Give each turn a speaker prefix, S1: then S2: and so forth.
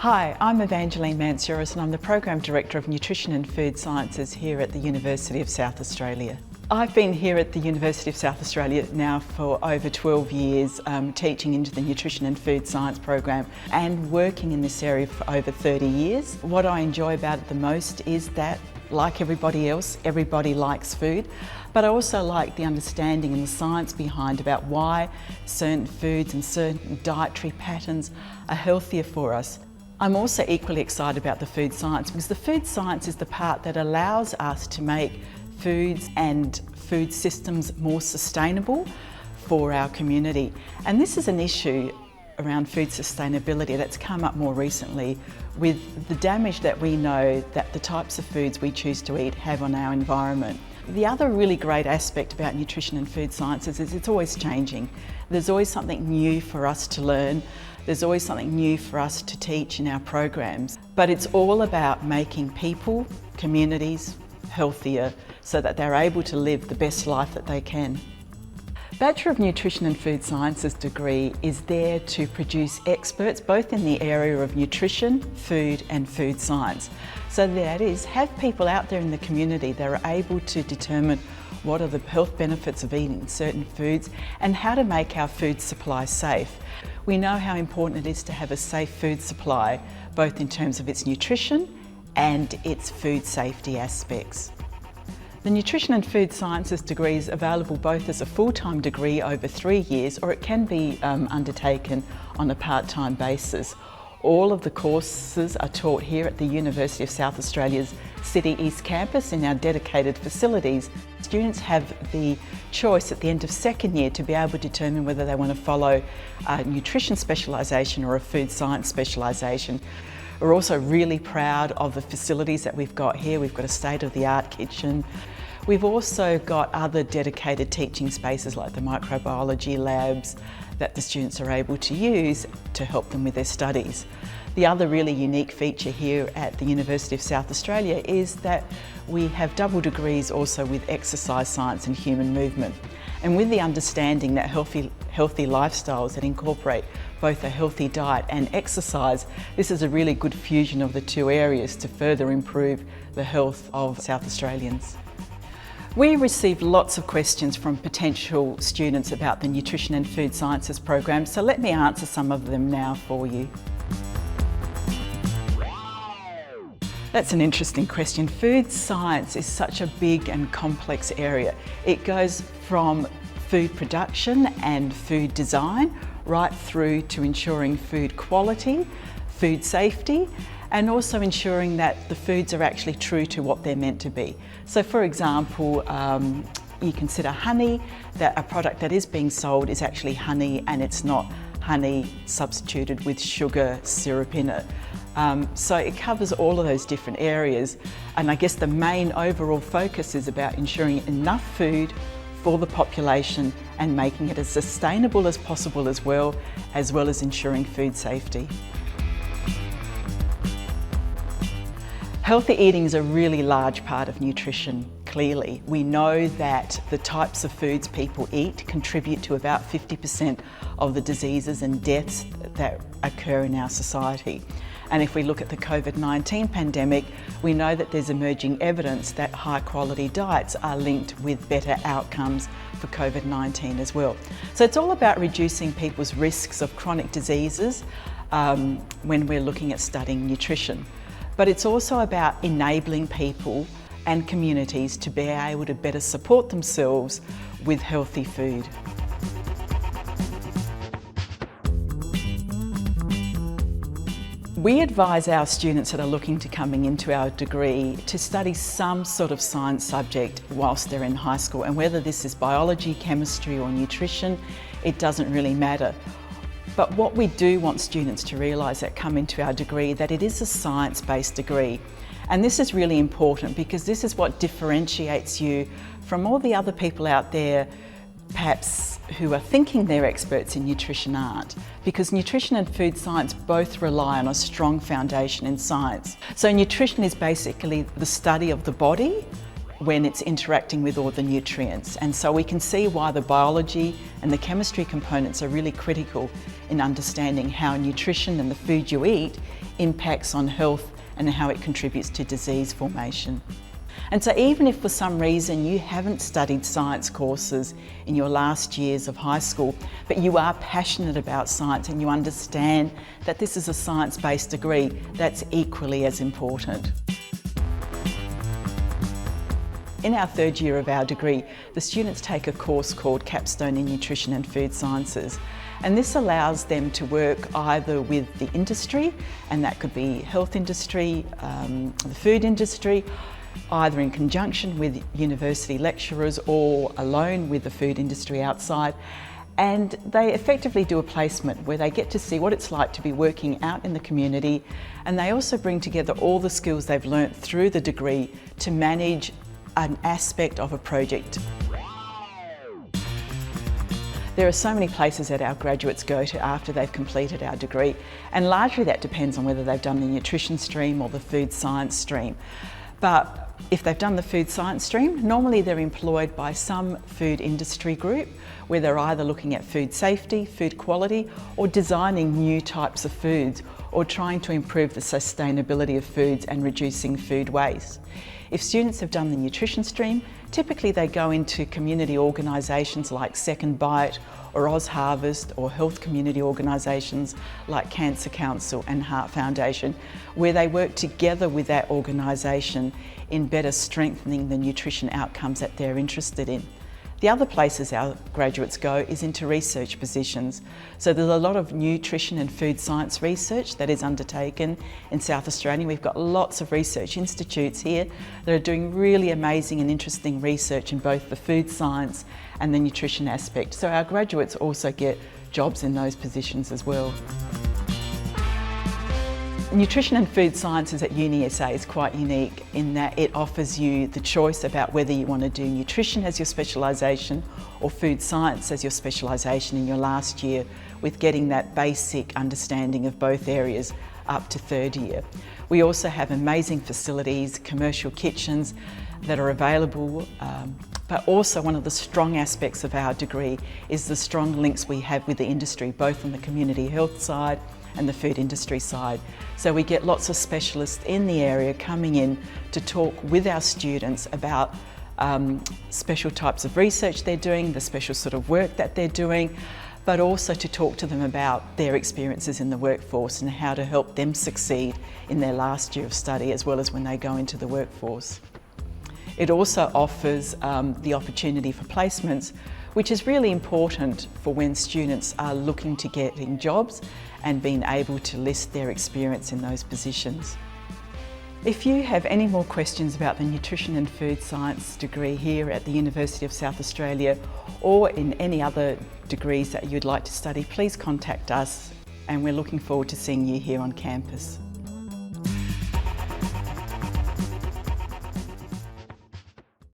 S1: Hi, I'm Evangeline Mansouris and I'm the Program Director of Nutrition and Food Sciences here at the University of South Australia. I've been here at the University of South Australia now for over 12 years, teaching into the Nutrition and Food Science program and working in this area for over 30 years. What I enjoy about it the most is that, like everybody else, everybody likes food, but I also like the understanding and the science behind about why certain foods and certain dietary patterns are healthier for us. I'm also equally excited about the food science because the food science is the part that allows us to make foods and food systems more sustainable for our community. And this is an issue around food sustainability that's come up more recently with the damage that we know that the types of foods we choose to eat have on our environment. The other really great aspect about nutrition and food sciences is it's always changing. There's always something new for us to learn. There's always something new for us to teach in our programs. But it's all about making people, communities, healthier so that they're able to live the best life that they can. Bachelor of Nutrition and Food Sciences degree is there to produce experts both in the area of nutrition, food and food science. So that is, have people out there in the community that are able to determine what are the health benefits of eating certain foods and how to make our food supply safe. We know how important it is to have a safe food supply, both in terms of its nutrition and its food safety aspects. The Nutrition and Food Sciences degree is available both as a full-time degree over 3 years or it can be undertaken on a part-time basis. All of the courses are taught here at the University of South Australia's City East campus in our dedicated facilities. Students have the choice at the end of second year to be able to determine whether they want to follow a nutrition specialisation or a food science specialisation. We're also really proud of the facilities that we've got here. We've got a state-of-the-art kitchen. We've also got other dedicated teaching spaces like the microbiology labs that the students are able to use to help them with their studies. The other really unique feature here at the University of South Australia is that we have double degrees also with exercise science and human movement. And with the understanding that healthy lifestyles that incorporate both a healthy diet and exercise, this is a really good fusion of the two areas to further improve the health of South Australians. We received lots of questions from potential students about the Nutrition and Food Sciences program, so let me answer some of them now for you. That's an interesting question. Food science is such a big and complex area. It goes from food production and food design right through to ensuring food quality, food safety, and also ensuring that the foods are actually true to what they're meant to be. So for example, you consider honey, that a product that is being sold is actually honey and it's not honey substituted with sugar syrup in it. So it covers all of those different areas, and I guess the main overall focus is about ensuring enough food for the population and making it as sustainable as possible as well as ensuring food safety. Healthy eating is a really large part of nutrition, clearly. We know that the types of foods people eat contribute to about 50% of the diseases and deaths that occur in our society. And if we look at the COVID-19 pandemic, we know that there's emerging evidence that high quality diets are linked with better outcomes for COVID-19 as well. So it's all about reducing people's risks of chronic diseases when we're looking at studying nutrition. But it's also about enabling people and communities to be able to better support themselves with healthy food. We advise our students that are looking to coming into our degree to study some sort of science subject whilst they're in high school, and whether this is biology, chemistry or nutrition, it doesn't really matter. But what we do want students to realise that come into our degree, that it is a science-based degree. And this is really important because this is what differentiates you from all the other people out there perhaps who are thinking they're experts in nutrition aren't, because nutrition and food science both rely on a strong foundation in science. So nutrition is basically the study of the body when it's interacting with all the nutrients, and so we can see why the biology and the chemistry components are really critical in understanding how nutrition and the food you eat impacts on health and how it contributes to disease formation. And so even if for some reason you haven't studied science courses in your last years of high school, but you are passionate about science and you understand that this is a science-based degree, that's equally as important. In our third year of our degree, the students take a course called Capstone in Nutrition and Food Sciences. And this allows them to work either with the industry, and that could be health industry, the food industry, either in conjunction with university lecturers or alone with the food industry outside. And they effectively do a placement where they get to see what it's like to be working out in the community, and they also bring together all the skills they've learnt through the degree to manage an aspect of a project. There are so many places that our graduates go to after they've completed our degree, and largely that depends on whether they've done the nutrition stream or the food science stream. But if they've done the food science stream, normally they're employed by some food industry group where they're either looking at food safety, food quality, or designing new types of foods, or trying to improve the sustainability of foods and reducing food waste. If students have done the nutrition stream, typically they go into community organisations like Second Bite or Oz Harvest, or health community organisations like Cancer Council and Heart Foundation, where they work together with that organisation in better strengthening the nutrition outcomes that they're interested in. The other places our graduates go is into research positions. So there's a lot of nutrition and food science research that is undertaken in South Australia. We've got lots of research institutes here that are doing really amazing and interesting research in both the food science and the nutrition aspect. So our graduates also get jobs in those positions as well. Nutrition and food sciences at UniSA is quite unique in that it offers you the choice about whether you want to do nutrition as your specialisation or food science as your specialisation in your last year, with getting that basic understanding of both areas up to third year. We also have amazing facilities, commercial kitchens that are available, but also one of the strong aspects of our degree is the strong links we have with the industry, both on the community health side and the food industry side. So we get lots of specialists in the area coming in to talk with our students about special types of research they're doing, the special sort of work that they're doing, but also to talk to them about their experiences in the workforce and how to help them succeed in their last year of study as well as when they go into the workforce. It also offers the opportunity for placements, which is really important for when students are looking to getting jobs and being able to list their experience in those positions. If you have any more questions about the Nutrition and Food Science degree here at the University of South Australia, or in any other degrees that you'd like to study, please contact us, and we're looking forward to seeing you here on campus.